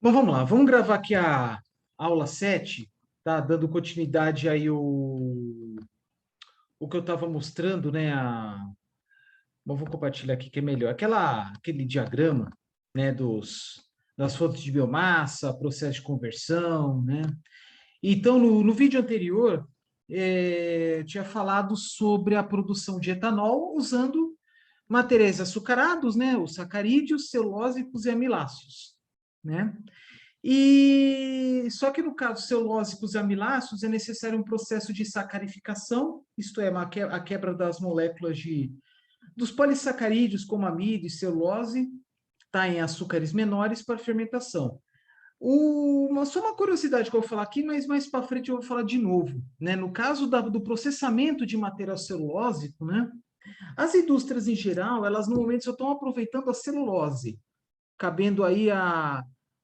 Então vamos lá, vamos gravar aqui a aula 7, tá? Dando continuidade aí o que eu estava mostrando, né? Vou compartilhar aqui que é melhor. Aquele diagrama, né? Das fontes de biomassa, processo de conversão, né? Então, no vídeo anterior, eu tinha falado sobre a produção de etanol usando materiais açucarados, né? Os sacarídeos, celulósicos e amiláceos, né? E só que no caso celulósicos e amiláceos é necessário um processo de sacarificação, isto é, a quebra das moléculas dos polissacarídeos, como amido e celulose, tá, em açúcares menores para fermentação. Só uma curiosidade que eu vou falar aqui, mas mais para frente eu vou falar de novo, né? No caso do processamento de material celulósico, né? As indústrias em geral, elas no momento só estão aproveitando a celulose, cabendo aí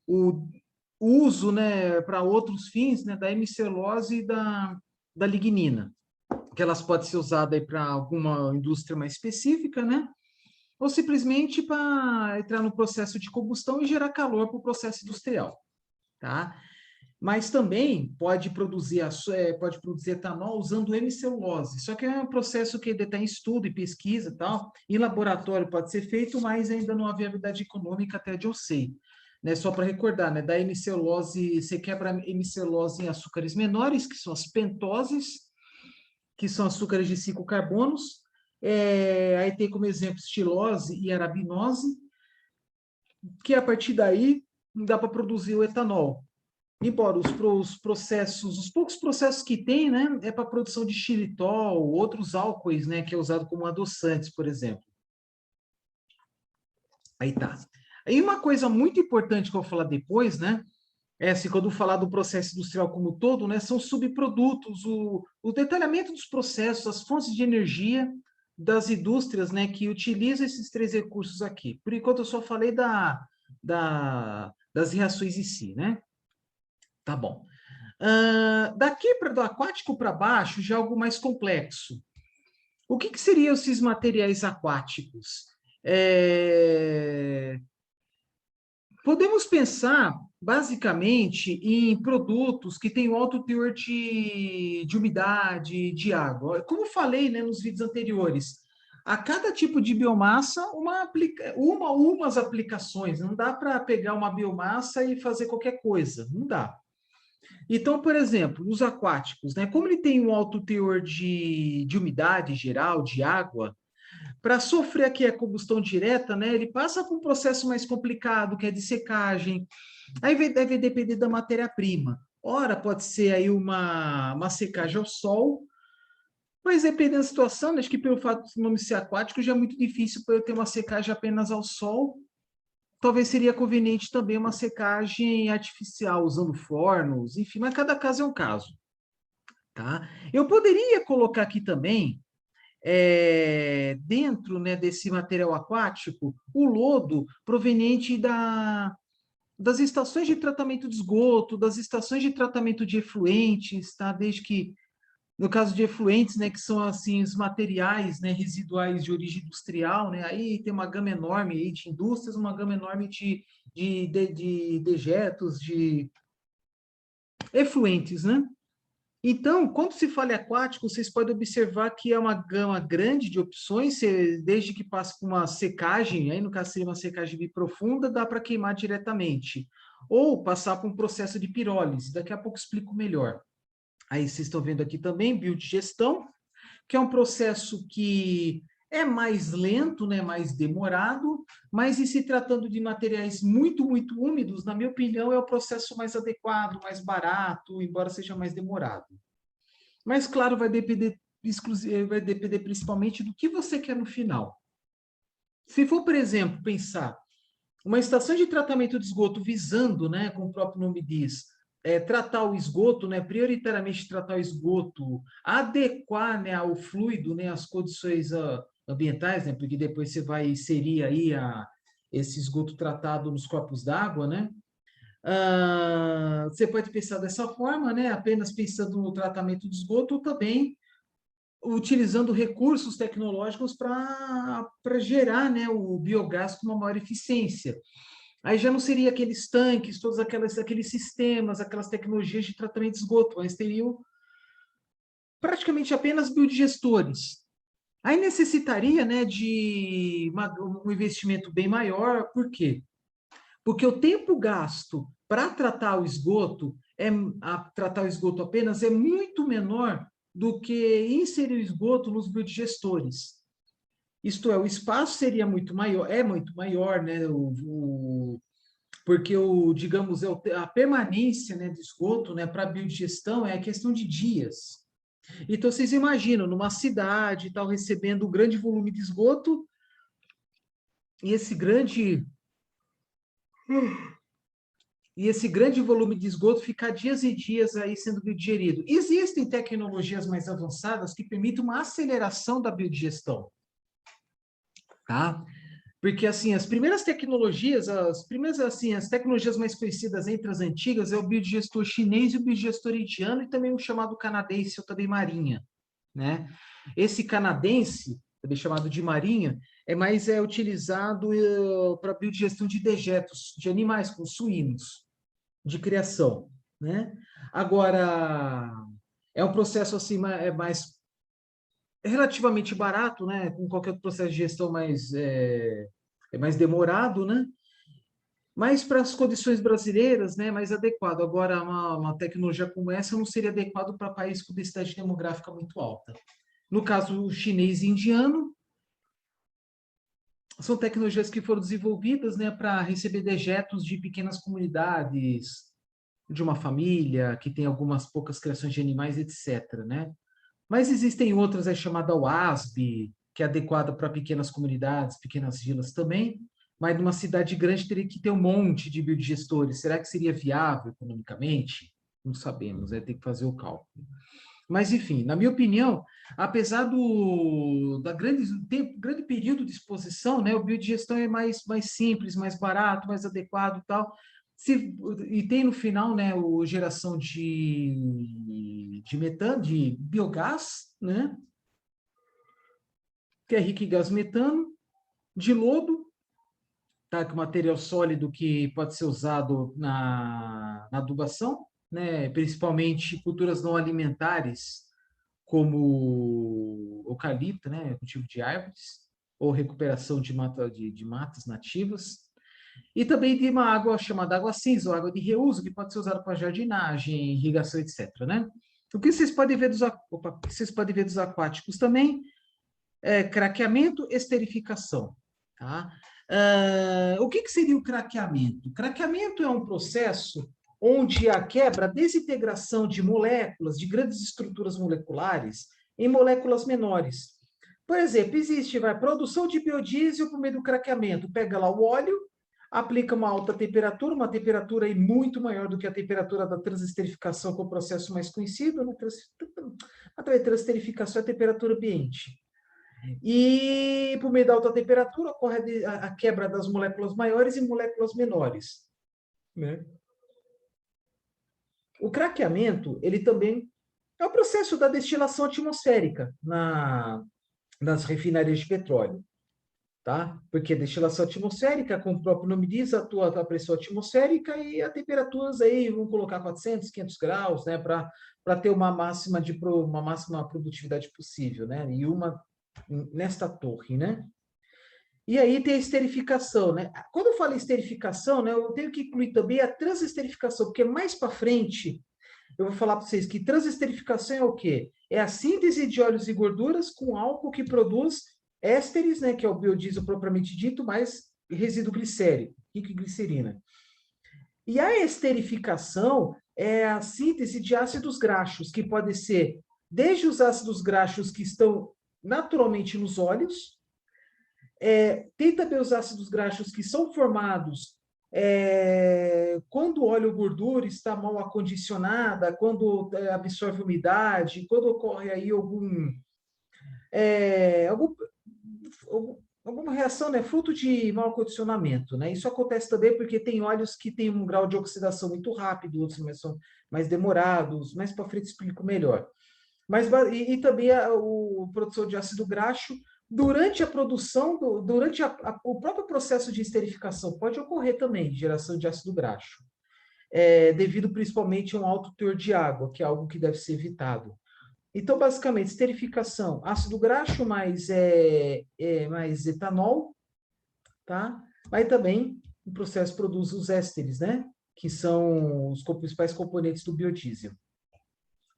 o, o uso, né, para outros fins, né, da hemicelulose e da lignina, que elas podem ser usadas para alguma indústria mais específica, né, ou simplesmente para entrar no processo de combustão e gerar calor para o processo industrial, tá? Mas também pode produzir etanol usando hemicelulose, só que é um processo que ainda está em estudo e pesquisa e tal, em laboratório pode ser feito, mas ainda não há viabilidade econômica até onde eu sei. Né, só para recordar, né, da hemicelulose, você quebra a hemicelulose em açúcares menores, que são as pentoses, que são açúcares de 5 carbonos, aí tem como exemplo estilose e arabinose, que a partir daí dá para produzir o etanol. Embora os poucos processos que tem, né, é para produção de xilitol, outros álcoois, né, que é usado como adoçantes, por exemplo. Aí tá. Aí uma coisa muito importante que eu vou falar depois, né, é assim, quando eu falar do processo industrial como um todo, né, são subprodutos, o detalhamento dos processos, as fontes de energia das indústrias, né, que utilizam esses três recursos aqui. Por enquanto eu só falei das reações em si, né? Tá bom. Daqui do aquático para baixo, já é algo mais complexo. O que seriam esses materiais aquáticos? Podemos pensar, basicamente, em produtos que têm um alto teor de umidade, de água. Como falei, né, nos vídeos anteriores, a cada tipo de biomassa, umas aplicações. Não dá para pegar uma biomassa e fazer qualquer coisa. Não dá. Então, por exemplo, os aquáticos, né? Como ele tem um alto teor de umidade geral, de água, para sofrer aqui a combustão direta, né? Ele passa por um processo mais complicado, que é de secagem. Aí deve depender da matéria-prima. Ora, pode ser aí uma secagem ao sol, mas dependendo da situação, né, acho que pelo fato do nome ser aquático, já é muito difícil para eu ter uma secagem apenas ao sol. Talvez seria conveniente também uma secagem artificial, usando fornos, enfim, mas cada caso é um caso, tá? Eu poderia colocar aqui também, dentro, né, desse material aquático, o lodo proveniente das estações de tratamento de esgoto, das estações de tratamento de efluentes, tá? Desde que, no caso de efluentes, né, que são assim os materiais, né, residuais de origem industrial, né, aí tem uma gama enorme aí de indústrias, uma gama enorme de dejetos, de efluentes, né? Então, quando se fala em aquático, vocês podem observar que é uma gama grande de opções, desde que passe por uma secagem, aí no caso seria uma secagem biprofunda, dá para queimar diretamente, ou passar por um processo de pirólise, daqui a pouco explico melhor. Aí vocês estão vendo aqui também biodigestão, que é um processo que é mais lento, né, mais demorado, mas em se tratando de materiais muito, muito úmidos, na minha opinião, é o processo mais adequado, mais barato, embora seja mais demorado. Mas, claro, vai depender principalmente do que você quer no final. Se for, por exemplo, pensar uma estação de tratamento de esgoto visando, né, como o próprio nome diz, tratar o esgoto, né, prioritariamente tratar o esgoto, adequar, né, ao fluido, né, as condições ambientais, né, porque depois você vai inserir aí esse esgoto tratado nos corpos d'água, né? Você pode pensar dessa forma, né, apenas pensando no tratamento de esgoto, ou também utilizando recursos tecnológicos para gerar, né, o biogás com uma maior eficiência. Aí já não seria aqueles tanques, todos aqueles sistemas, aquelas tecnologias de tratamento de esgoto, mas teriam praticamente apenas biodigestores. Aí necessitaria, né, de um investimento bem maior, por quê? Porque o tempo gasto para tratar o esgoto, tratar o esgoto apenas, é muito menor do que inserir o esgoto nos biodigestores. Isto é, o espaço seria muito maior, é muito maior, né? Porque digamos, a permanência, né, de esgoto, né, para a biodigestão é questão de dias. Então, vocês imaginam, numa cidade, tal, recebendo um grande volume de esgoto, e esse grande volume de esgoto ficar dias e dias aí sendo biodigerido. Existem tecnologias mais avançadas que permitem uma aceleração da biodigestão, tá? Porque, assim, as primeiras tecnologias, assim, as tecnologias mais conhecidas entre as antigas é o biodigestor chinês e o biodigestor indiano e também o chamado canadense, ou também marinha, né? Esse canadense, também chamado de marinha, é utilizado para biodigestão de dejetos de animais, como suínos, de criação, né? Agora, é um processo, assim, relativamente barato, né? Com qualquer outro processo de gestão é mais demorado, né? Mas para as condições brasileiras, né, mais adequado. Agora, uma tecnologia como essa não seria adequado para países com densidade demográfica muito alta. No caso, o chinês e indiano, são tecnologias que foram desenvolvidas, né, para receber dejetos de pequenas comunidades, de uma família que tem algumas poucas criações de animais, etc., né? Mas existem outras, chamada WASB, que é adequada para pequenas comunidades, pequenas vilas também, mas numa cidade grande teria que ter um monte de biodigestores. Será que seria viável economicamente? Não sabemos, tem que fazer o cálculo. Mas, enfim, na minha opinião, apesar da grande período de exposição, né, o biodigestão é mais simples, mais barato, mais adequado e tal. E tem no final, né, geração de metano, de biogás, né, que é rico em gás metano, de lodo, tá, que é um material sólido que pode ser usado na adubação, né, principalmente culturas não alimentares, como eucalipto, né, cultivo de árvores, ou recuperação de matas nativas, e também de uma água chamada água cinza, ou água de reuso, que pode ser usada para jardinagem, irrigação, etc., né? O que vocês podem ver o que vocês podem ver dos aquáticos também é craqueamento, esterificação, tá? O que seria o craqueamento? O craqueamento é um processo onde a quebra, a desintegração de moléculas, de grandes estruturas moleculares, em moléculas menores. Por exemplo, existe produção de biodiesel por meio do craqueamento. Pega lá o óleo, aplica uma alta temperatura, uma temperatura aí muito maior do que a temperatura da transesterificação, que é o processo mais conhecido, né? A transesterificação é a temperatura ambiente. E, por meio da alta temperatura, ocorre a quebra das moléculas maiores em moléculas menores, né? O craqueamento, ele também é o processo da destilação atmosférica nas refinarias de petróleo, tá? Porque a destilação atmosférica, como o próprio nome diz, atua a pressão atmosférica e a temperaturas aí, vamos colocar 400, 500 graus, né? Para ter uma máxima produtividade possível, né? E nesta torre, né? E aí tem a esterificação, né? Quando eu falo esterificação, né, eu tenho que incluir também a transesterificação, porque mais para frente eu vou falar para vocês que transesterificação é o quê? É a síntese de óleos e gorduras com álcool que produz ésteres, né, que é o biodiesel propriamente dito, mais resíduo glicérico, rico em glicerina. E a esterificação é a síntese de ácidos graxos, que pode ser desde os ácidos graxos que estão naturalmente nos óleos, tem também os ácidos graxos que são formados quando o óleo ou gordura está mal acondicionada, quando absorve umidade, quando ocorre aí alguma reação, né, fruto de mau acondicionamento, né? Isso acontece também porque tem óleos que têm um grau de oxidação muito rápido, outros são mais demorados, mais para frente explico melhor. Mas, e também a produção de ácido graxo Durante a produção, o próprio processo de esterificação pode ocorrer também, geração de ácido graxo, devido principalmente a um alto teor de água, que é algo que deve ser evitado. Então, basicamente, esterificação, ácido graxo mais etanol, tá? Mas também o processo produz os ésteres, né? Que são os principais componentes do biodiesel,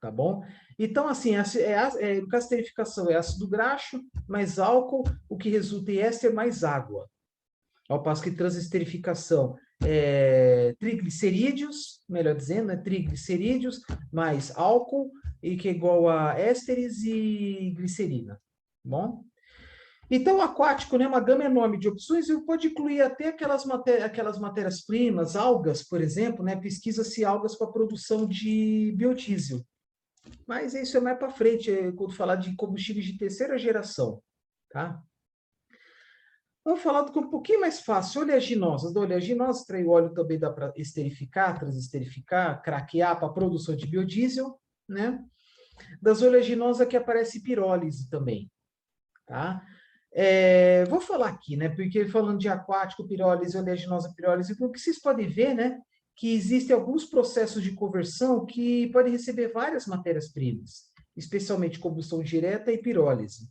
tá bom? Então, assim, no caso de esterificação, é ácido graxo mais álcool, o que resulta em éster mais água. Ao passo que transesterificação é triglicerídeos, melhor dizendo, triglicerídeos mais álcool, e que é igual a ésteres e glicerina. Bom? Então, o aquático, né, uma gama enorme de opções, e pode incluir até aquelas matérias-primas, algas, por exemplo, né, pesquisa-se algas para a produção de biodiesel. Mas isso é mais para frente, quando falar de combustíveis de terceira geração. Tá? Vamos falar do que é um pouquinho mais fácil, oleaginosas. Da oleaginosa, extrair óleo também dá para esterificar, transesterificar, craquear para a produção de biodiesel, né? Das oleaginosas que aparece pirólise também, tá? Vou falar aqui, né? Porque falando de aquático, pirólise, oleaginosa, pirólise, porque vocês podem ver, né? Que existem alguns processos de conversão que podem receber várias matérias-primas, especialmente combustão direta e pirólise.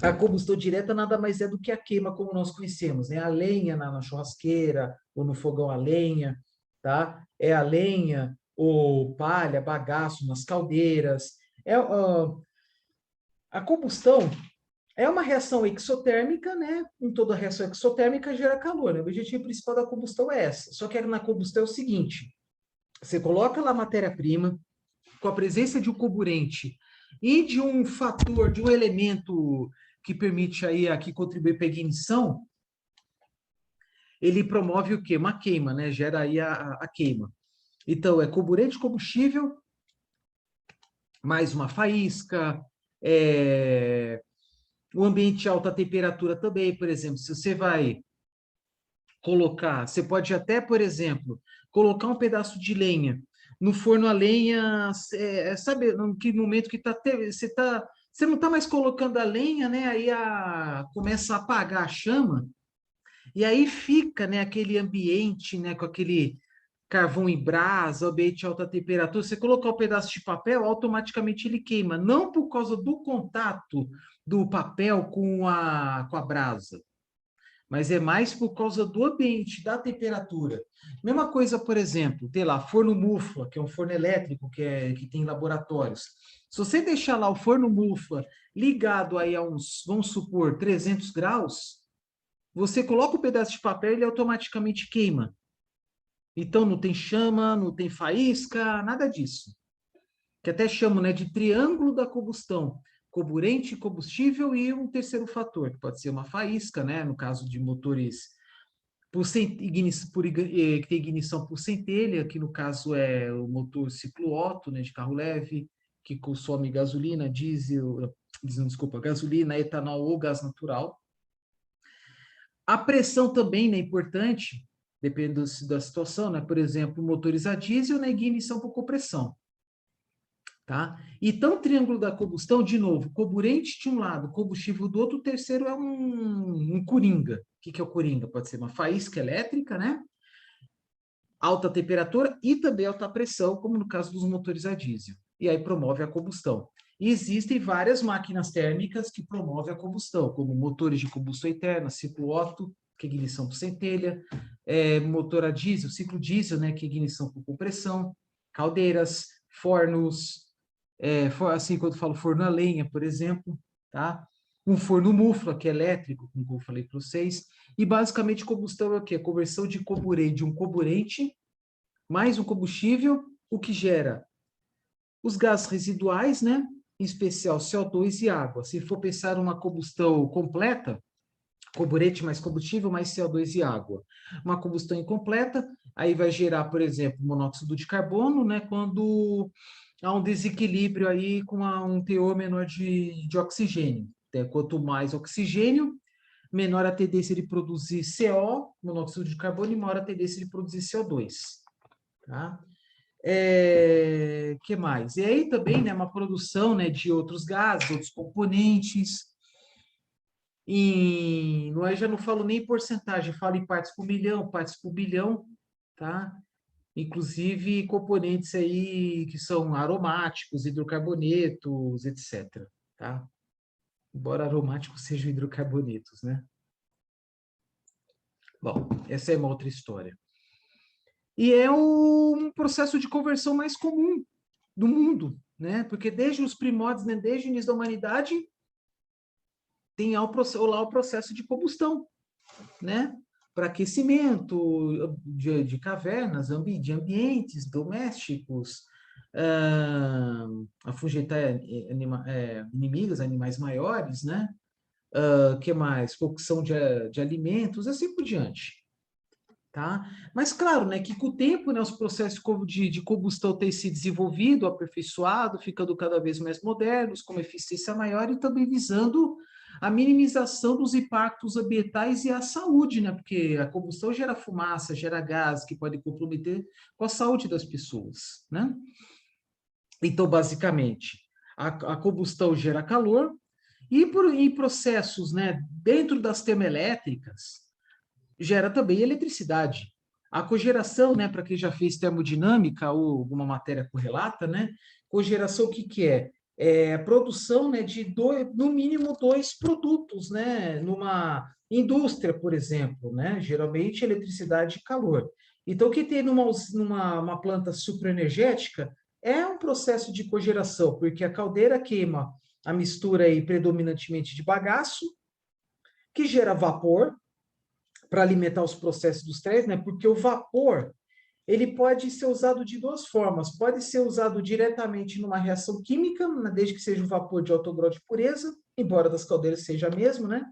A combustão direta nada mais é do que a queima como nós conhecemos, né? A lenha na churrasqueira ou no fogão a lenha, tá? É a lenha ou palha, bagaço nas caldeiras. A combustão é uma reação exotérmica, né? Em toda reação exotérmica gera calor, né? O objetivo principal da combustão é essa. Só que na combustão é o seguinte: você coloca lá a matéria-prima, com a presença de um carburante e de um fator, de um elemento que permite aí aqui contribuir para a ignição, ele promove o quê? Uma queima, né? Gera aí a queima. Então, é carburante, combustível, mais uma faísca, o ambiente de alta temperatura também, por exemplo, se você vai colocar, você pode até, por exemplo, colocar um pedaço de lenha no forno a lenha, sabe, no que momento que você não está mais colocando a lenha, né? Aí começa a apagar a chama, e aí fica, né, aquele ambiente, né, com aquele carvão em brasa, ambiente de alta temperatura. Você colocar um pedaço de papel, automaticamente ele queima, não por causa do contato do papel com a brasa, mas é mais por causa do ambiente, da temperatura. Mesma coisa, por exemplo, tem lá forno mufla, que é um forno elétrico que tem em laboratórios. Se você deixar lá o forno mufla ligado aí a uns, vamos supor, 300 graus, você coloca o pedaço de papel e ele automaticamente queima. Então não tem chama, não tem faísca, nada disso. Que até chamam, né, de triângulo da combustão. Carburante, combustível e um terceiro fator, que pode ser uma faísca, né? No caso de motores que tem ignição por centelha, que no caso é o motor ciclo Otto, né, de carro leve, que consome gasolina, gasolina, etanol ou gás natural. A pressão também, né, é importante, dependendo da situação, né? Por exemplo, motores a diesel na ignição por compressão. Tá? Então, o triângulo da combustão, de novo, carburante de um lado, combustível do outro, o terceiro é um coringa. O que é o coringa? Pode ser uma faísca elétrica, né? Alta temperatura e também alta pressão, como no caso dos motores a diesel. E aí promove a combustão. E existem várias máquinas térmicas que promovem a combustão, como motores de combustão interna, ciclo Otto, que é ignição por centelha, motor a diesel, ciclo diesel, né, que é ignição por compressão, caldeiras, fornos, assim, quando eu falo forno a lenha, por exemplo, tá? Um forno mufla, que é elétrico, como eu falei para vocês, e basicamente combustão é o quê? Conversão de carburante, de um carburante, mais um combustível, o que gera os gases residuais, né? Em especial CO2 e água. Se for pensar uma combustão completa, carburante mais combustível mais CO2 e água. Uma combustão incompleta, aí vai gerar, por exemplo, monóxido de carbono, né? Quando há um desequilíbrio aí com um teor menor de oxigênio. Quanto mais oxigênio, menor a tendência de produzir CO, monóxido de carbono, e maior a tendência de produzir CO2. Tá? Que mais? E aí também, né, uma produção, né, de outros gases, outros componentes. Não, eu já não falo nem em porcentagem, eu falo em partes por milhão, partes por bilhão, tá? Inclusive componentes aí que são aromáticos, hidrocarbonetos, etc, tá? Embora aromáticos sejam hidrocarbonetos, né? Bom, essa é uma outra história. E é um processo de conversão mais comum do mundo, né? Porque desde os primórdios, né, desde o início da humanidade, tem lá o processo de combustão, né? Para aquecimento de cavernas, de ambientes domésticos, afugentar inimigos, animais maiores, né? Que mais? Cocção de alimentos, assim por diante. Tá? Mas claro, né, que com o tempo, né, os processos de combustão têm se desenvolvido, aperfeiçoado, ficando cada vez mais modernos, com uma eficiência maior e também visando a minimização dos impactos ambientais e a saúde, né? Porque a combustão gera fumaça, gera gás que pode comprometer com a saúde das pessoas, né? Então, basicamente, a combustão gera calor e em processos, né, dentro das termoelétricas, gera também eletricidade. A cogeração, né, para quem já fez termodinâmica ou alguma matéria correlata, né, cogeração o que que é? É a produção, né, de no mínimo dois produtos, né, numa indústria, por exemplo, né, geralmente eletricidade e calor. Então, o que tem numa planta superenergética é um processo de cogeração, porque a caldeira queima a mistura aí predominantemente de bagaço, que gera vapor, para alimentar os processos dos três, né? Porque o vapor ele pode ser usado de duas formas. Pode ser usado diretamente numa reação química, né? Desde que seja um vapor de alto grau de pureza, embora das caldeiras seja mesmo, né?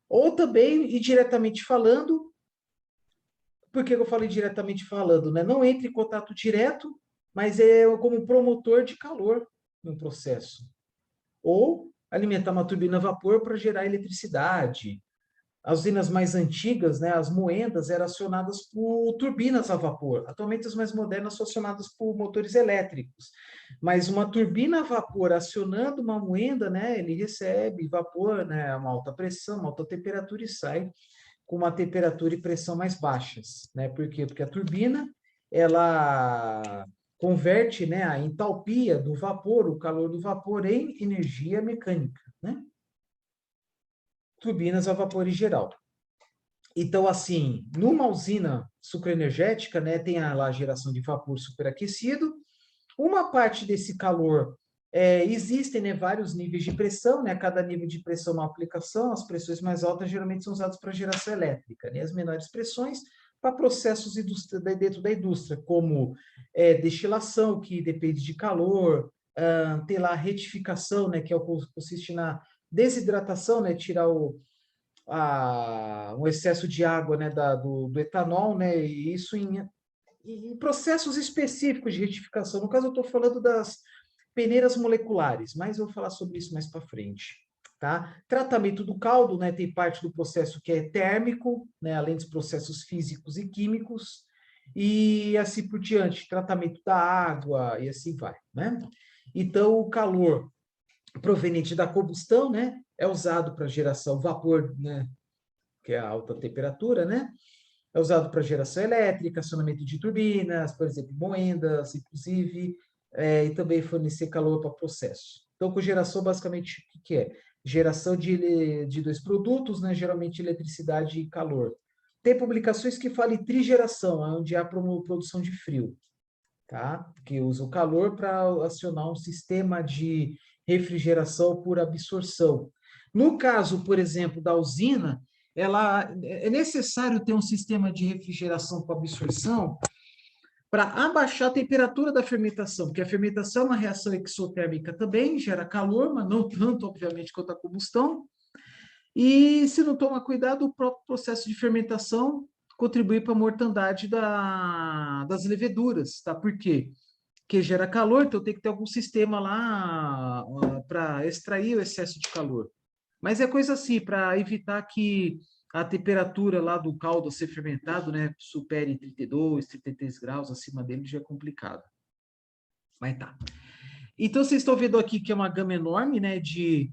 Ou também, indiretamente falando, por que eu falei diretamente falando, né? Não entra em contato direto, mas é como promotor de calor no processo. Ou alimentar uma turbina a vapor para gerar eletricidade, as usinas mais antigas, né, as moendas, eram acionadas por turbinas a vapor. Atualmente, as mais modernas são acionadas por motores elétricos. Mas uma turbina a vapor acionando uma moenda, né, ele recebe vapor, né, uma alta pressão, uma alta temperatura e sai com uma temperatura e pressão mais baixas. Né? Por quê? Porque a turbina, ela converte, né, a entalpia do vapor, o calor do vapor, em energia mecânica, né? Turbinas a vapor em geral. Então, assim, numa usina sucroenergética, né, tem lá a geração de vapor superaquecido. Uma parte desse calor, existem, né, vários níveis de pressão, né, cada nível de pressão é uma aplicação, as pressões mais altas geralmente são usadas para geração elétrica, né, as menores pressões para processos dentro da indústria, como destilação, que depende de calor, tem lá a retificação, né, que é o que consiste na desidratação, né, tirar um excesso de água, né, do etanol, né, e isso em processos específicos de retificação. No caso, eu estou falando das peneiras moleculares, mas eu vou falar sobre isso mais para frente. Tá? Tratamento do caldo, né, tem parte do processo que é térmico, né, além dos processos físicos e químicos, e assim por diante, tratamento da água e assim vai. Né? Então, o calor proveniente da combustão, né, é usado para geração vapor, né, que é a alta temperatura, né? É usado para geração elétrica, acionamento de turbinas, por exemplo, moendas, inclusive, e também fornecer calor para o processo. Então, cogeração, basicamente, o que é? Geração de dois produtos, né? Geralmente eletricidade e calor. Tem publicações que falam em trigeração, onde há produção de frio, tá? Que usa o calor para acionar um sistema de refrigeração por absorção. No caso, por exemplo, da usina, é necessário ter um sistema de refrigeração com absorção para abaixar a temperatura da fermentação, porque a fermentação é uma reação exotérmica também, gera calor, mas não tanto, obviamente, quanto a combustão. E se não toma cuidado, o próprio processo de fermentação contribui para a mortandade das leveduras, tá? Por quê? Porque gera calor, então tem que ter algum sistema lá para extrair o excesso de calor. Mas é coisa assim, para evitar que a temperatura lá do caldo a ser fermentado, né, supere 32, 33 graus, acima dele já é complicado. Mas tá. Então, vocês estão vendo aqui que é uma gama enorme, né, de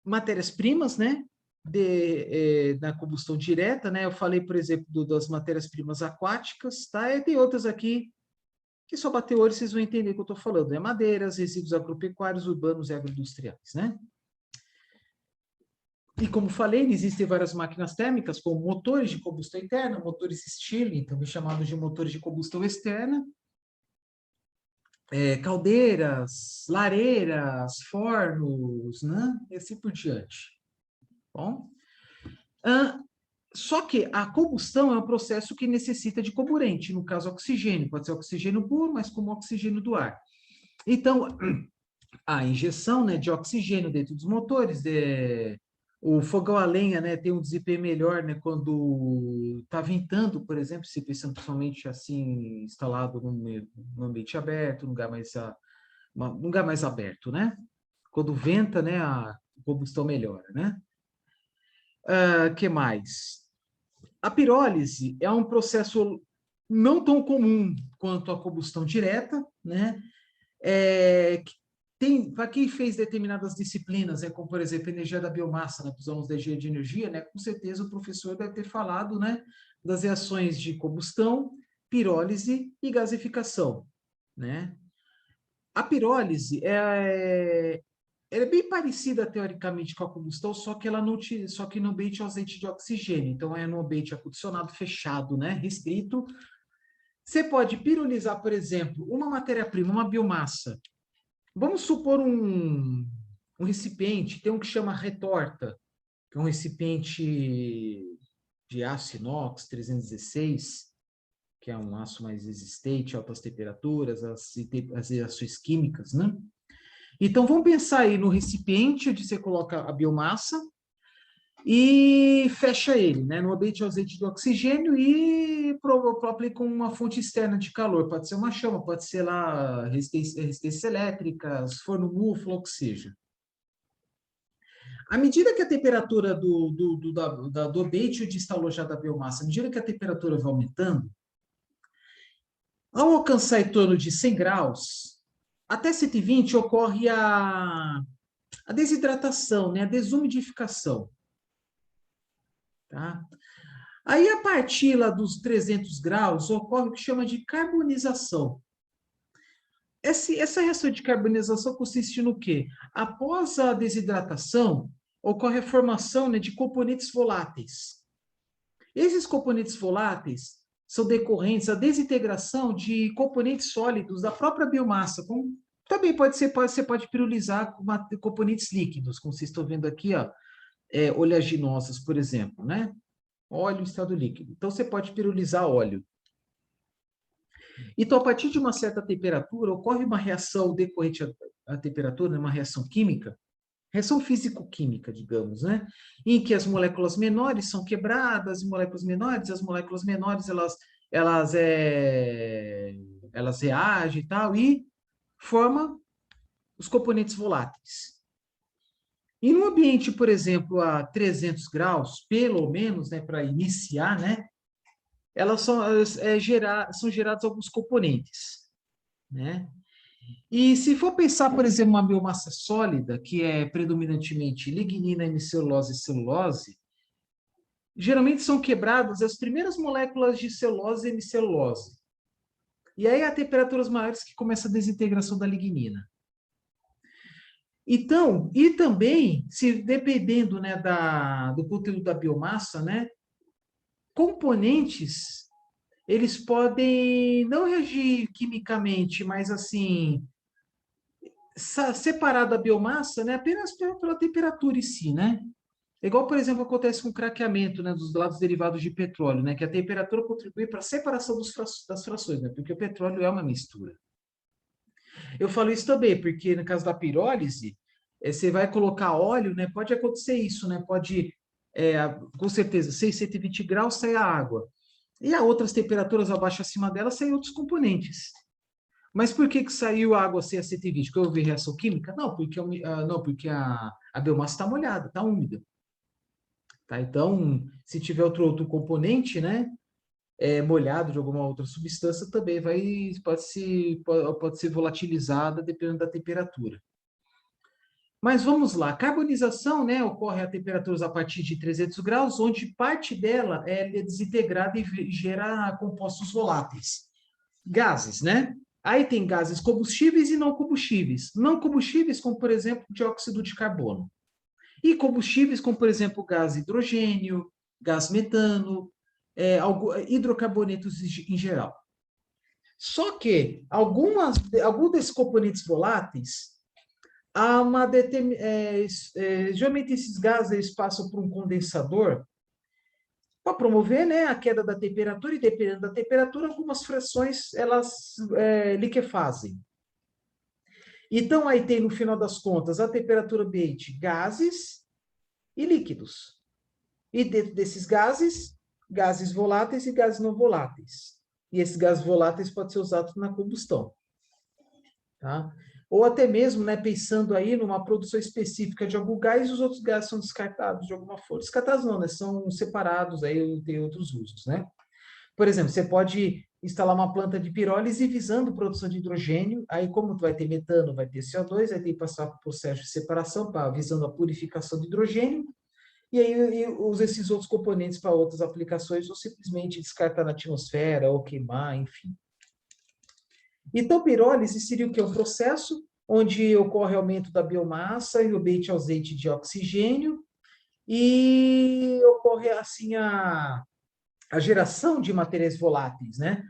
matérias-primas, né, na combustão direta, né? Eu falei, por exemplo, das matérias-primas aquáticas, tá? E tem outras aqui que só bater o olho vocês vão entender o que eu estou falando, né? Madeiras, resíduos agropecuários, urbanos e agroindustriais, né? E como falei, existem várias máquinas térmicas, como motores de combustão interna, motores Stirling, também chamados de motores de combustão externa, caldeiras, lareiras, fornos, né? E assim por diante. Bom, só que a combustão é um processo que necessita de comburente, no caso oxigênio, pode ser oxigênio puro, mas como oxigênio do ar. Então, a injeção, né, de oxigênio dentro dos motores, o fogão a lenha, né, tem um desempenho melhor, né, quando está ventando, por exemplo, se pensando principalmente assim, instalado num ambiente aberto, num lugar mais aberto, né? Quando venta, né, a combustão melhora, né? Que mais? A pirólise é um processo não tão comum quanto a combustão direta, né? Para quem fez determinadas disciplinas, como por exemplo energia da biomassa, né, os alunos da engenharia de energia, né, com certeza o professor deve ter falado, né, das reações de combustão, pirólise e gasificação, né? A pirólise ela é bem parecida teoricamente com a combustão, só que ela não só que no ambiente ausente de oxigênio, então é no ambiente ar-condicionado fechado, né, restrito. Você pode pirolizar, por exemplo, uma matéria-prima, uma biomassa. Vamos supor um recipiente, tem um que chama retorta, que é um recipiente de aço inox 316, que é um aço mais resistente a altas temperaturas, as reações químicas, né? Então, vamos pensar aí no recipiente onde você coloca a biomassa e fecha ele, né? No ambiente ausente de oxigênio e aplica uma fonte externa de calor. Pode ser uma chama, pode ser lá resistências elétricas, forno muflo, o que seja. À medida que a temperatura do ambiente onde está alojada a biomassa, à medida que a temperatura vai aumentando, ao alcançar em torno de 100 graus, até 120 ocorre a desidratação, né? A desumidificação. Tá? Aí, a partir lá dos 300 graus, ocorre o que chama de carbonização. Essa reação de carbonização consiste no quê? Após a desidratação, ocorre a formação, né, de componentes voláteis. Esses componentes voláteis são decorrentes da desintegração de componentes sólidos da própria biomassa. Também você pode pirolizar com componentes líquidos, como vocês estão vendo aqui, ó, oleaginosas, por exemplo, né? Óleo em estado líquido. Então, você pode pirolizar óleo. Então, a partir de uma certa temperatura, ocorre uma reação decorrente à temperatura, né, uma reação química, reação físico-química, digamos, né? Em que as moléculas menores são quebradas, as moléculas menores, elas reagem e tal, e formam os componentes voláteis. E no ambiente, por exemplo, a 300 graus, pelo menos, né, para iniciar, né, são gerados alguns componentes, né? E se for pensar, por exemplo, uma biomassa sólida, que é predominantemente lignina, hemicelulose e celulose, geralmente são quebradas as primeiras moléculas de celulose e hemicelulose. E aí, a temperaturas maiores que começa a desintegração da lignina. Então, e também, se dependendo, né, do conteúdo da biomassa, né, componentes, eles podem não reagir quimicamente, mas assim, separar da biomassa, né, apenas pela temperatura em si, né? É igual, por exemplo, acontece com o craqueamento, né, dos lados derivados de petróleo, né, que a temperatura contribui para a separação das frações, né, porque o petróleo é uma mistura. Eu falo isso também, porque no caso da pirólise, você vai colocar óleo, né, pode acontecer isso, né, pode, com certeza, 120 graus sai a água. E a outras temperaturas abaixo acima dela saem outros componentes. Mas por que saiu a água sem a 120? Porque houve reação química? Não, porque, não, porque a biomassa está molhada, está úmida. tá? Então, se tiver outro componente, né, molhado de alguma outra substância, também pode ser volatilizada dependendo da temperatura. Mas vamos lá, carbonização, né, ocorre a temperaturas a partir de 300 graus, onde parte dela é desintegrada e gera compostos voláteis. Gases, né? Aí tem gases combustíveis e não combustíveis. Não combustíveis, como por exemplo, dióxido de carbono. E combustíveis, como por exemplo, gás hidrogênio, gás metano, hidrocarbonetos em geral. Só que alguns desses componentes voláteis, há uma geralmente esses gases eles passam por um condensador para promover, né, a queda da temperatura, e dependendo da temperatura, algumas frações elas liquefazem. Então, aí tem, no final das contas, a temperatura ambiente, gases e líquidos. E dentro desses gases, gases voláteis e gases não voláteis. E esses gases voláteis podem ser usados na combustão. Tá? Ou até mesmo, né, pensando aí numa produção específica de algum gás, os outros gases são descartados de alguma forma. Descartados não, né? São separados, aí tem outros usos, né? Por exemplo, você pode instalar uma planta de pirólise visando produção de hidrogênio, aí como vai ter metano, vai ter CO2, aí tem que passar por processo de separação, visando a purificação de hidrogênio, e aí usa esses outros componentes para outras aplicações, ou simplesmente descartar na atmosfera, ou queimar, enfim. Então, pirólise seria o quê? Um processo onde ocorre aumento da biomassa e o azeite de oxigênio, e ocorre assim a geração de materiais voláteis, né?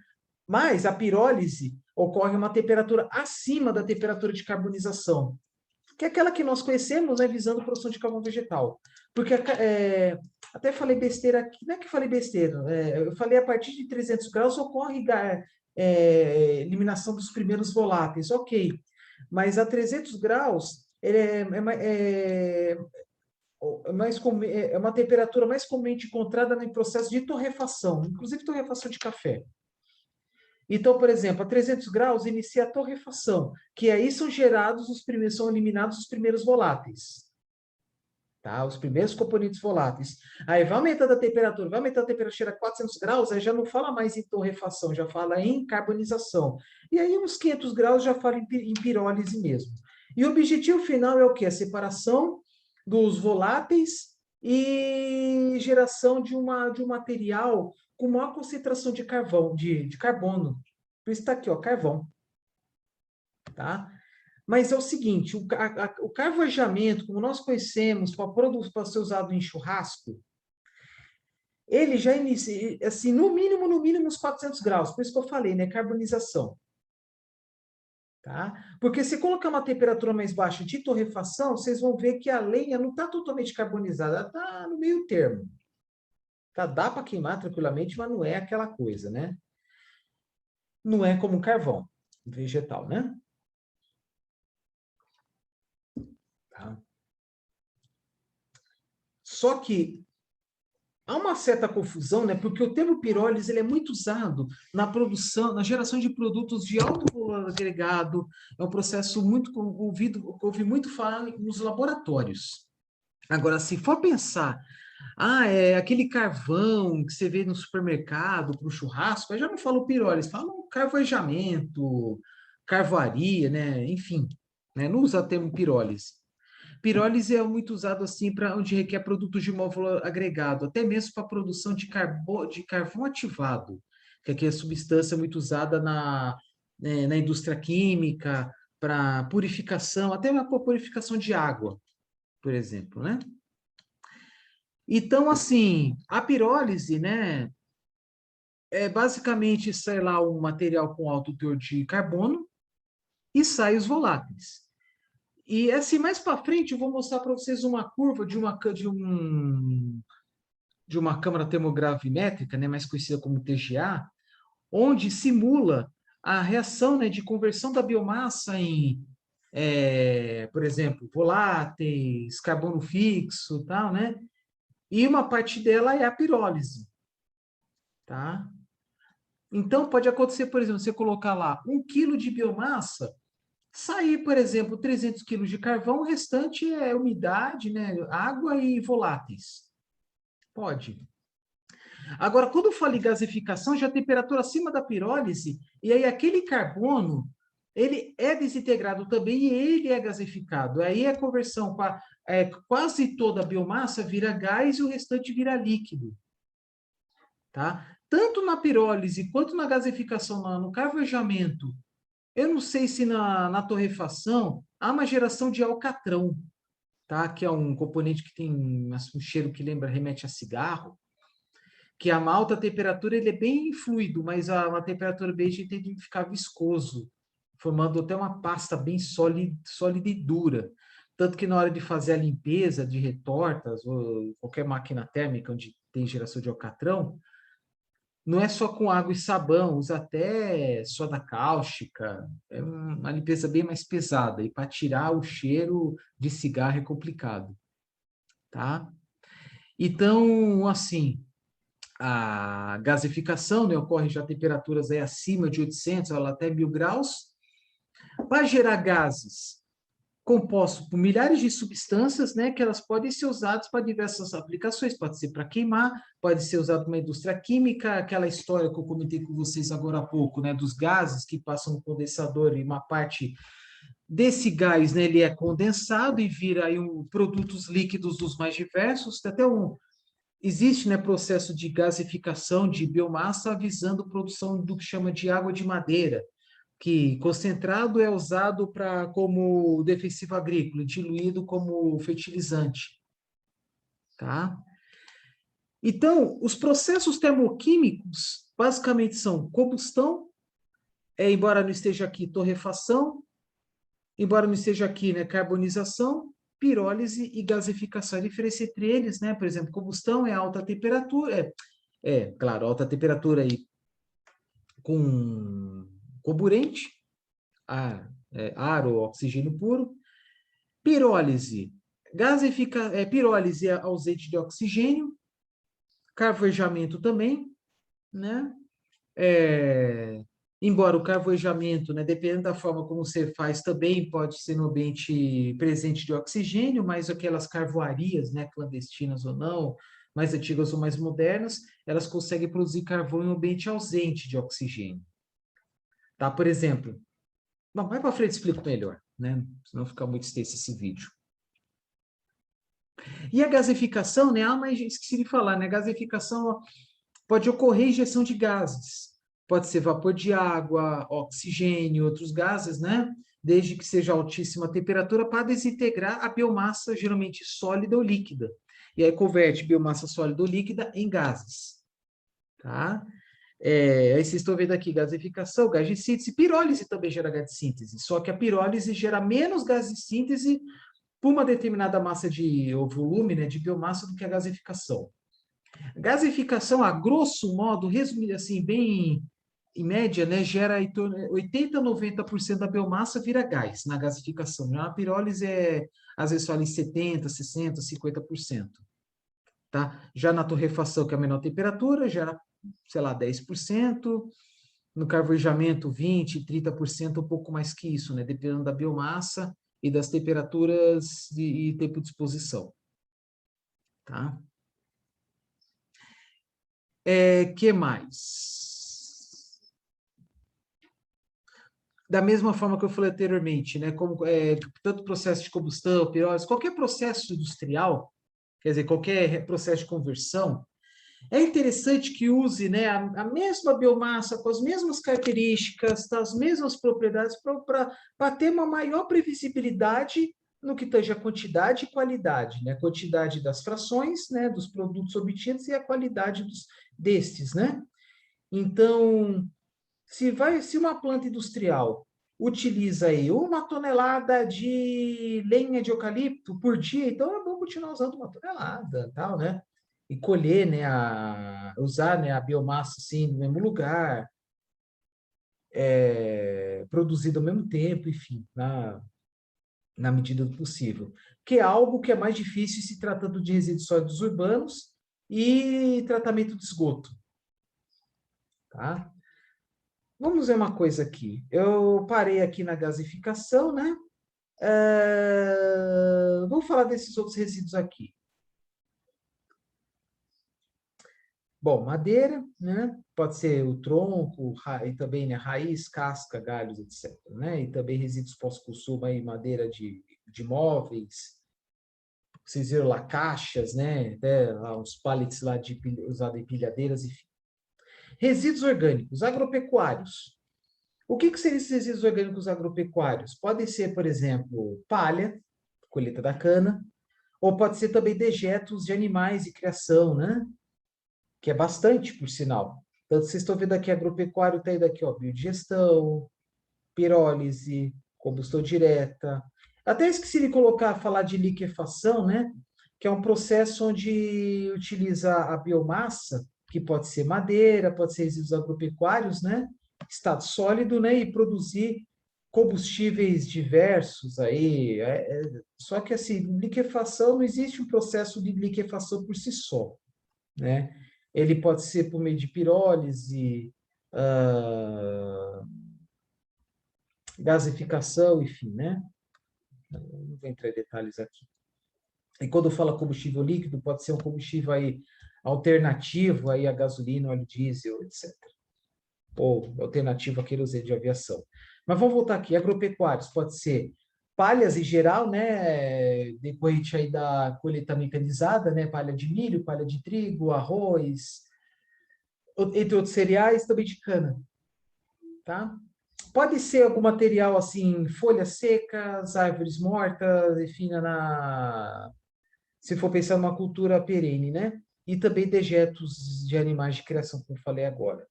Mas a pirólise ocorre a uma temperatura acima da temperatura de carbonização, que é aquela que nós conhecemos, né, visando a produção de carvão vegetal. Porque até falei besteira aqui, não é que falei besteira, eu falei a partir de 300 graus ocorre eliminação dos primeiros voláteis, ok. Mas a 300 graus é uma temperatura mais comumente encontrada no processo de torrefação, inclusive torrefação de café. Então, por exemplo, a 300 graus inicia a torrefação, que aí são são eliminados os primeiros voláteis. Tá? Os primeiros componentes voláteis. Aí vai aumentando a temperatura chega a 400 graus, aí já não fala mais em torrefação, já fala em carbonização. E aí uns 500 graus já fala em pirólise mesmo. E o objetivo final é o quê? A separação dos voláteis e geração de um material com maior concentração de carvão, de carbono. Por isso está aqui, ó, carvão. Tá? Mas é o seguinte, o carvajamento, como nós conhecemos, para ser usado em churrasco, ele já inicia, assim, no mínimo, uns 400 graus. Por isso que eu falei, né? Carbonização. Tá? Porque se colocar uma temperatura mais baixa de torrefação, vocês vão ver que a lenha não está totalmente carbonizada, ela está no meio termo. Tá? Dá para queimar tranquilamente, mas não é aquela coisa, né? Não é como carvão vegetal, né? Tá? Só que há uma certa confusão, né? Porque o termo pirólise ele é muito usado na produção, na geração de produtos de alto valor agregado. É um processo muito ouvi muito falar nos laboratórios. Agora, se for pensar, é aquele carvão que você vê no supermercado para o churrasco, eu já não falo pirólise, falo carvajamento, carvoaria, né? Enfim, né? Não usa o termo pirólise. Pirólise é muito usado assim para onde requer produtos de maior valor agregado, até mesmo para a produção de carvão ativado, que aqui é substância muito usada na indústria química, para purificação, até para purificação de água, por exemplo, né? Então, assim, a pirólise, né, é basicamente, sei lá, um material com alto teor de carbono e sai os voláteis. E assim, mais para frente, eu vou mostrar para vocês uma curva de uma câmara termogravimétrica, né, mais conhecida como TGA, onde simula a reação, né, de conversão da biomassa em, por exemplo, voláteis, carbono fixo, tal, né? E uma parte dela é a pirólise, tá? Então, pode acontecer, por exemplo, você colocar lá 1 quilo de biomassa, sair, por exemplo, 300 quilos de carvão, o restante é umidade, né, água e voláteis. Pode. Agora, quando eu falo em gasificação, já a temperatura acima da pirólise, e aí aquele carbono, ele é desintegrado também e ele é gasificado. Aí a conversão, quase toda a biomassa vira gás e o restante vira líquido. Tá? Tanto na pirólise quanto na gasificação, no carvejamento, eu não sei se na torrefação há uma geração de alcatrão, tá? Que é um componente que tem um cheiro que remete a cigarro, que a uma alta temperatura ele é bem fluido, mas a uma temperatura baixa ele tende a ficar viscoso, formando até uma pasta bem sólida e dura. Tanto que na hora de fazer a limpeza de retortas ou qualquer máquina térmica onde tem geração de alcatrão, não é só com água e sabão, usa até soda cáustica, é uma limpeza bem mais pesada, e para tirar o cheiro de cigarro é complicado, tá? Então, assim, a gasificação, né, ocorre já a temperaturas aí acima de 800, até 1000 graus, para gerar gases composto por milhares de substâncias, né, que elas podem ser usadas para diversas aplicações, pode ser para queimar, pode ser usado para indústria química, aquela história que eu comentei com vocês agora há pouco, né, dos gases que passam no condensador e uma parte desse gás, né, ele é condensado e vira aí produtos líquidos dos mais diversos, existe, né, processo de gasificação de biomassa visando produção do que chama de água de madeira, que concentrado é usado como defensivo agrícola, diluído como fertilizante, tá? Então, os processos termoquímicos basicamente são combustão, embora não esteja aqui torrefação, embora não esteja aqui, né, carbonização, pirólise e gasificação. A diferença entre eles, né, por exemplo, combustão é alta temperatura, claro, alta temperatura aí com comburente, ar ou oxigênio puro. Pirólise, pirólise é ausente de oxigênio, carvejamento também, né? Embora o carvejamento, né, dependendo da forma como você faz, também pode ser no ambiente presente de oxigênio, mas aquelas carvoarias, né, clandestinas ou não, mais antigas ou mais modernas, elas conseguem produzir carvão em um ambiente ausente de oxigênio. Tá? Por exemplo, bom, mais para frente eu explico melhor, né? Senão fica muito extenso esse vídeo. E a gasificação, né? Mas esqueci de falar, né? A gasificação pode ocorrer injeção de gases. Pode ser vapor de água, oxigênio, outros gases, né? Desde que seja altíssima temperatura para desintegrar a biomassa, geralmente sólida ou líquida. E aí converte biomassa sólida ou líquida em gases. Tá? Aí vocês estão vendo aqui gasificação, gás de síntese, pirólise também gera gás de síntese, só que a pirólise gera menos gás de síntese por uma determinada massa ou volume, né, de biomassa do que a gasificação. A gasificação, a grosso modo, resumindo assim, bem em média, né, gera em torno de 80% a 90% da biomassa vira gás na gasificação. A pirólise às vezes fala em 70%, 60%, 50%. Tá? Já na torrefação, que é a menor temperatura, gera, sei lá, 10%. No carvejamento, 20%, 30%, um pouco mais que isso, né? Dependendo da biomassa e das temperaturas e tempo de exposição. Tá? Que mais? Da mesma forma que eu falei anteriormente, né? Como, tanto processo de combustão, pirólise, qualquer processo industrial, quer dizer, qualquer processo de conversão, é interessante que use, né, a mesma biomassa, com as mesmas características, tá, as mesmas propriedades, para ter uma maior previsibilidade no que tange a quantidade e qualidade, né? A quantidade das frações, né, dos produtos obtidos e a qualidade destes, né? Então, se uma planta industrial utiliza aí 1 tonelada de lenha de eucalipto por dia, então é bom continuar usando 1 tonelada, tal, né? E colher, né, usar, né, a biomassa assim no mesmo lugar, produzida ao mesmo tempo, enfim, na medida do possível. Que é algo que é mais difícil se tratando de resíduos sólidos urbanos e tratamento de esgoto, tá? Vamos ver uma coisa aqui. Eu parei aqui na gasificação, né? Vamos falar desses outros resíduos aqui. Bom, madeira, né? Pode ser o tronco, e também, né, raiz, casca, galhos, etc., né? E também resíduos pós-consumo aí, madeira de móveis. Vocês viram lá caixas, né? Até lá, uns pallets lá usado em pilhadeiras, enfim. Resíduos orgânicos, agropecuários. O que seriam esses resíduos orgânicos agropecuários? Podem ser, por exemplo, palha, colheita da cana, ou pode ser também dejetos de animais e criação, né? Que é bastante, por sinal. Então, vocês estão vendo aqui agropecuário, tem daqui, ó, biodigestão, pirólise, combustão direta. Até esqueci de colocar, falar de liquefação, né? Que é um processo onde utiliza a biomassa, que pode ser madeira, pode ser resíduos agropecuários, né? Estado sólido, né? E produzir combustíveis diversos aí. Só que, assim, liquefação, não existe um processo de liquefação por si só, né? Ele pode ser por meio de pirólise, ah, gasificação, enfim, né? Não vou entrar em detalhes aqui. E quando fala combustível líquido, pode ser um combustível aí alternativo aí a gasolina, óleo diesel, etc. Ou alternativo a querosene de aviação. Mas vamos voltar aqui. Agropecuários pode ser palhas em geral, né? Decorrente aí da colheita mecanizada, né? Palha de milho, palha de trigo, arroz, entre outros cereais, também de cana, tá? Pode ser algum material assim, folhas secas, árvores mortas, enfim, se for pensar numa cultura perene, né? E também dejetos de animais de criação, como eu falei agora.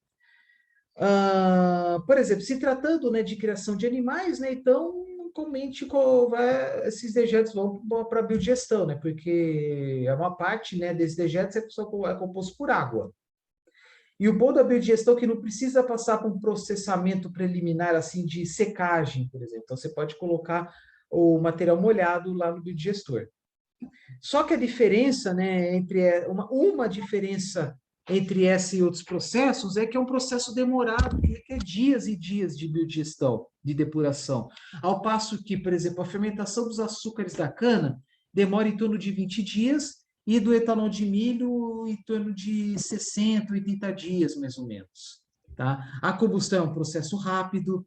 Por exemplo, se tratando, né, de criação de animais, né, então comumente esses dejetos vão para a biodigestão, né, porque é uma parte, né, desses dejetos é composto por água. E o bom da biodigestão é que não precisa passar por um processamento preliminar assim de secagem, por exemplo. Então você pode colocar o material molhado lá no biodigestor. Só que a diferença, né, uma diferença entre esse e outros processos é que é um processo demorado, que é dias e dias de biodigestão, de depuração. Ao passo que, por exemplo, a fermentação dos açúcares da cana demora em torno de 20 dias e do etanol de milho em torno de 60, 80 dias, mais ou menos. Tá? A combustão é um processo rápido,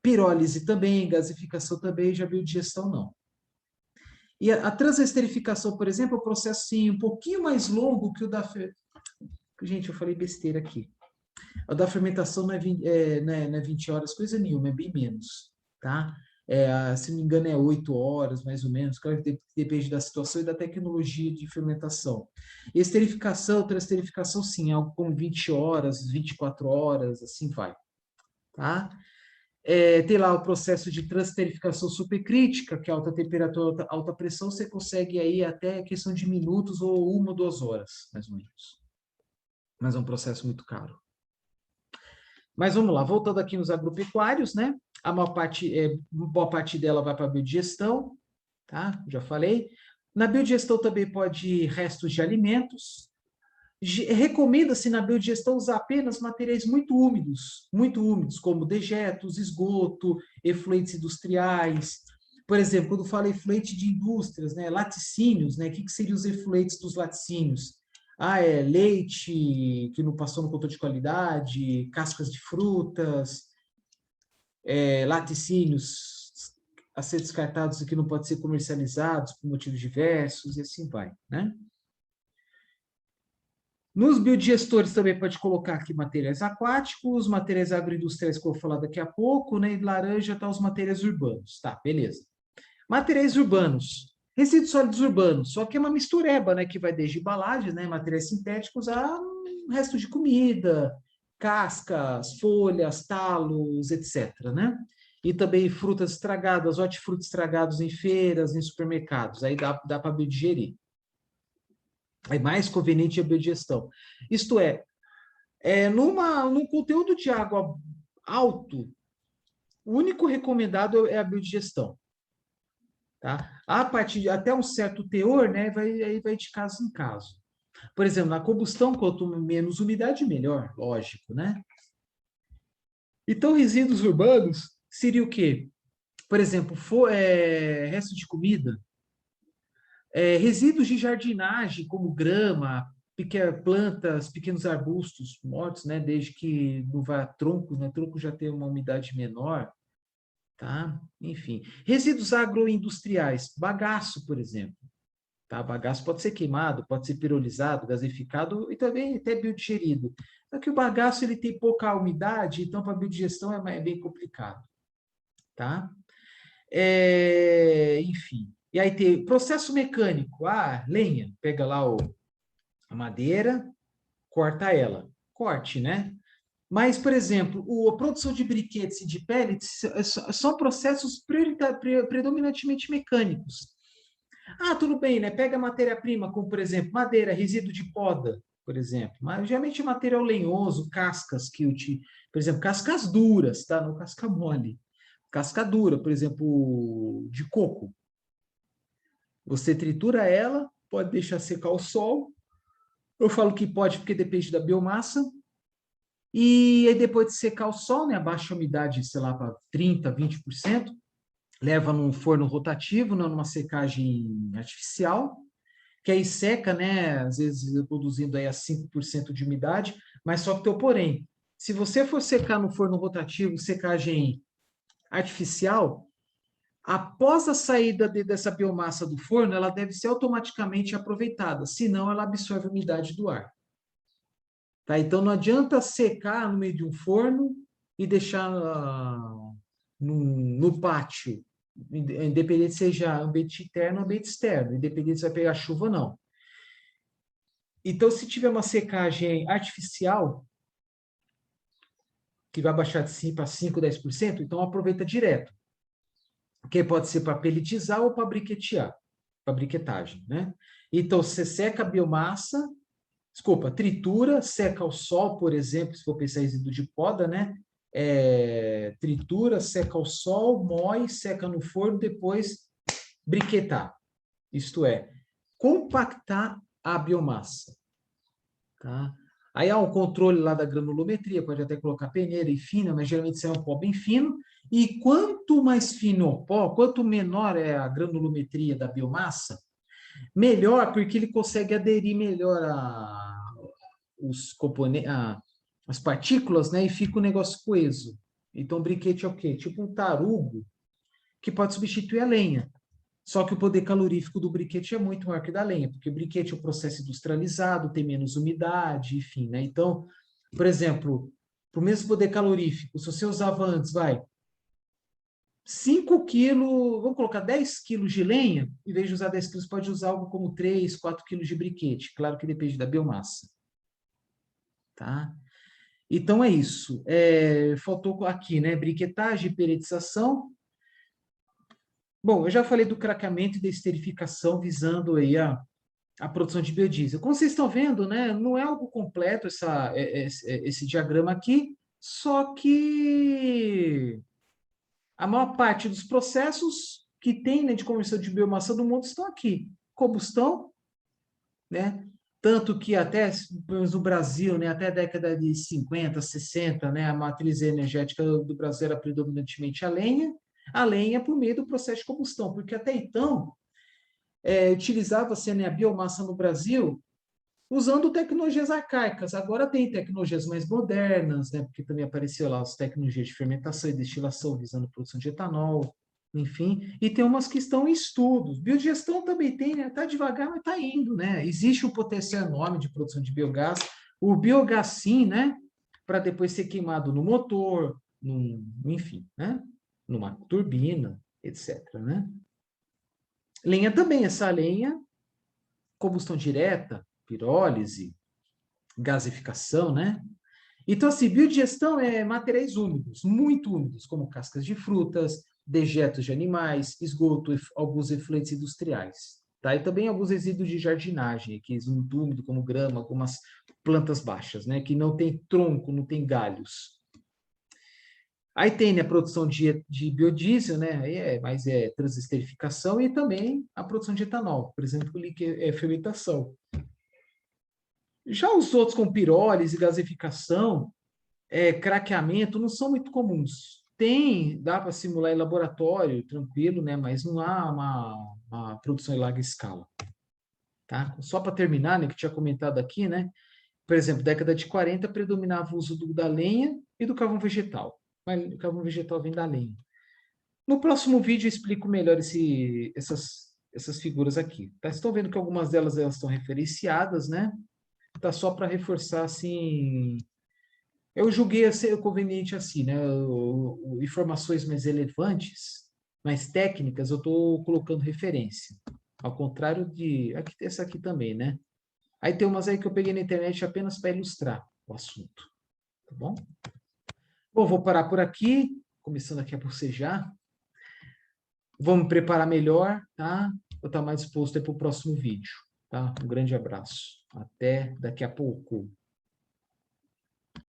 pirólise também, gasificação também, já biodigestão não. E a transesterificação, por exemplo, é um processo assim, um pouquinho mais longo que o da... Gente, eu falei besteira aqui. A da fermentação não é 20, não é 20 horas, coisa nenhuma, é bem menos, tá? Se não me engano, é 8 horas, mais ou menos, claro que depende da situação e da tecnologia de fermentação. Esterificação, transesterificação, sim, algo como 20 horas, 24 horas, assim vai, tá? Tem lá o processo de transesterificação supercrítica, que é alta temperatura, alta pressão, você consegue aí até questão de minutos ou 1 ou 2 horas, mais ou menos. Mas é um processo muito caro. Mas vamos lá, voltando aqui nos agropecuários, né? A maior parte, boa parte dela vai para a biodigestão, tá? Já falei. Na biodigestão também pode ir restos de alimentos. Recomenda-se na biodigestão usar apenas materiais muito úmidos, como dejetos, esgoto, efluentes industriais. Por exemplo, quando fala efluente de indústrias, né, laticínios, né, o que seriam os efluentes dos laticínios? É leite que não passou no controle de qualidade, cascas de frutas, laticínios a ser descartados e que não podem ser comercializados por motivos diversos, e assim vai, né? Nos biodigestores também pode colocar aqui materiais aquáticos, materiais agroindustriais que eu vou falar daqui a pouco, né? E de laranja tá os materiais urbanos. Tá, beleza. Materiais urbanos. Resíduos sólidos urbanos, só que é uma mistureba, né? Que vai desde embalagens, né? Materiais sintéticos a resto de comida, cascas, folhas, talos, etc., né? E também frutas estragadas, hortifrutis estragados em feiras, em supermercados. Aí dá para biodigerir. É mais conveniente a biodigestão. Isto num conteúdo de água alto, o único recomendado é a biodigestão. Tá? A partir de até um certo teor, né, aí vai de caso em caso. Por exemplo, na combustão, quanto menos umidade, melhor, lógico, né? Então, resíduos urbanos seria o quê? Por exemplo, resto de comida, resíduos de jardinagem, como grama, plantas, pequenos arbustos mortos, né? Desde que não vá a troncos, né? Tronco já tem uma umidade menor, tá? Enfim. Resíduos agroindustriais, bagaço, por exemplo. Tá? Bagaço pode ser queimado, pode ser pirolizado, gaseificado e também até biodigerido. Só que o bagaço ele tem pouca umidade, então para biodigestão é bem complicado, tá? Enfim. E aí tem processo mecânico. Ah, lenha. Pega lá a madeira, corta ela. Corte, né? Mas, por exemplo, a produção de briquetes e de pellets são processos predominantemente mecânicos. Ah, tudo bem, né? Pega matéria-prima, como, por exemplo, madeira, resíduo de poda, por exemplo. Mas, geralmente, material lenhoso, cascas por exemplo, cascas duras, tá? Não casca mole. Casca dura, por exemplo, de coco. Você tritura ela, pode deixar secar ao sol. Eu falo que pode porque depende da biomassa. E aí, depois de secar ao sol, né, abaixa a umidade, sei lá, para 30%, 20%, leva num forno rotativo, não numa secagem artificial, que aí seca, né, às vezes produzindo aí a 5% de umidade, mas só que tem o porém. Se você for secar no forno rotativo, secagem artificial, após a saída dessa biomassa do forno, ela deve ser automaticamente aproveitada, senão ela absorve a umidade do ar. Tá? Então não adianta secar no meio de um forno e deixar no pátio, independente seja ambiente interno ou ambiente externo, independente se vai pegar chuva ou não. Então, se tiver uma secagem artificial, que vai baixar de 5 para 5, 10%, então aproveita direto. Que pode ser para pelletizar ou para briquetear, para briquetagem, né? Então, você seca a biomassa, tritura, seca ao sol, por exemplo, se for pensar em resíduo de poda, né? Tritura, seca ao sol, moe, seca no forno, depois briquetar. Isto é, compactar a biomassa. Tá? Aí há um controle lá da granulometria, pode até colocar peneira e fina, mas geralmente sai um pó bem fino. E quanto mais fino o pó, quanto menor é a granulometria da biomassa, melhor, porque ele consegue aderir melhor os componentes, as partículas, né? E fica o negócio coeso. Então, o briquete é o quê? Tipo um tarugo que pode substituir a lenha. Só que o poder calorífico do briquete é muito maior que da lenha, porque o briquete é um processo industrializado, tem menos umidade, enfim, né? Então, por exemplo, para o mesmo poder calorífico, se você usava antes, 5 quilos, vamos colocar 10 quilos de lenha, em vez de usar 10 quilos, pode usar algo como 3, 4 quilos de briquete. Claro que depende da biomassa. Tá? Então, é isso. Faltou aqui, né? Briquetagem, peritização. Bom, eu já falei do craqueamento e da esterificação visando aí a produção de biodiesel. Como vocês estão vendo, né, não é algo completo esse diagrama aqui, só que a maior parte dos processos que tem, né, de conversão de biomassa do mundo estão aqui. Combustão, né? Tanto que até no Brasil, né, até a década de 50, 60, né, a matriz energética do Brasil era predominantemente a lenha por meio do processo de combustão, porque até então utilizava-se, né, a biomassa no Brasil usando tecnologias arcaicas. Agora tem tecnologias mais modernas, né, porque também apareceu lá as tecnologias de fermentação e destilação visando a produção de etanol, enfim, e tem umas que estão em estudos. Biogestão também tem, né? Está devagar, mas está indo, né? Existe um potencial enorme de produção de biogás, o biogás sim, né? Para depois ser queimado no motor, enfim, né? Numa turbina, etc, né? Lenha também, essa lenha, combustão direta, pirólise, gasificação, né? Então, assim, biodigestão é materiais úmidos, muito úmidos, como cascas de frutas, dejetos de animais, esgoto, alguns efluentes industriais. Tá? E também alguns resíduos de jardinagem, que é muito úmido, como grama, algumas plantas baixas, né? Que não tem tronco, não tem galhos. Aí tem, né, a produção de biodiesel, né? Aí mas é transesterificação e também a produção de etanol, por exemplo, fermentação. Já os outros, como pirólise, gasificação, craqueamento, não são muito comuns. Dá para simular em laboratório, tranquilo, né? Mas não há uma produção em larga escala. tá? Só para terminar, né, que eu tinha comentado aqui, né? Por exemplo, década de 40 predominava o uso da lenha e do carvão vegetal. Mas o carvão vegetal vem da lenha. No próximo vídeo eu explico melhor essas figuras aqui. Tá? Estão vendo que algumas delas elas estão referenciadas, né? Tá só para reforçar assim. Eu julguei ser conveniente assim, né? Informações mais relevantes, mais técnicas, eu estou colocando referência. Ao contrário de. Aqui, essa aqui também, né? Aí tem umas aí que eu peguei na internet apenas para ilustrar o assunto. Tá bom? Bom, vou parar por aqui, começando aqui a bocejar. Vou me preparar melhor, tá? Vou estar mais disposto para o próximo vídeo, tá? Um grande abraço. Até daqui a pouco.